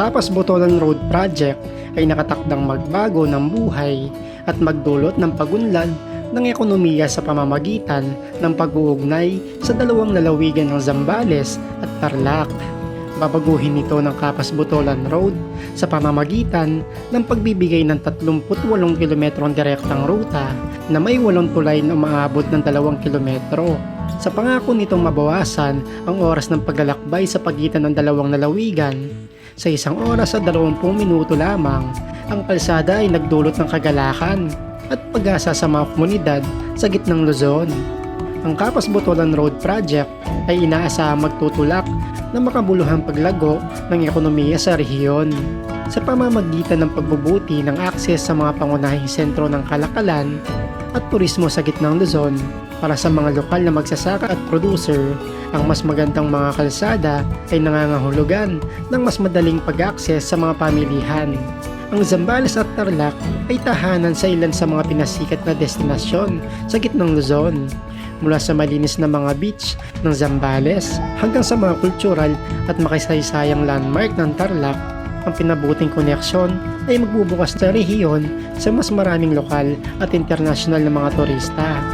Kapas-Botolan Road Project ay nakatakdang magbago ng buhay at magdulot ng pagunlad ng ekonomiya sa pamamagitan ng pag-uugnay sa dalawang lalawigan ng Zambales at Tarlac. Babaguhin ito ng Kapas-Botolan Road sa pamamagitan ng pagbibigay ng 38 kilometrong direktang ruta na may 8 tulay na umaabot ng 2 kilometro. Sa pangako nitong mabawasan ang oras ng paglalakbay sa pagitan ng dalawang lalawigan, sa 1 oras at 20 minuto lamang, ang kalsada ay nagdulot ng kagalakan at pag-asa sa mga komunidad sa gitnang Luzon. Ang Kapas-Botolan Road Project ay inaasahang magtutulak na makabuluhang paglago ng ekonomiya sa rehiyon sa pamamagitan ng pagbubuti ng akses sa mga pangunahing sentro ng kalakalan at turismo sa gitnang Luzon. Para sa mga lokal na magsasaka at producer, ang mas magandang mga kalsada ay nangangahulugan ng mas madaling pag-access sa mga pamilihan. Ang Zambales at Tarlac ay tahanan sa ilan sa mga pinasikat na destinasyon sa gitnang Luzon, mula sa malinis na mga beach ng Zambales hanggang sa mga kultural at makasaysayang landmark ng Tarlac. Ang pinabuting koneksyon ay magbubukas sa rehiyon sa mas maraming lokal at internasyonal na mga turista.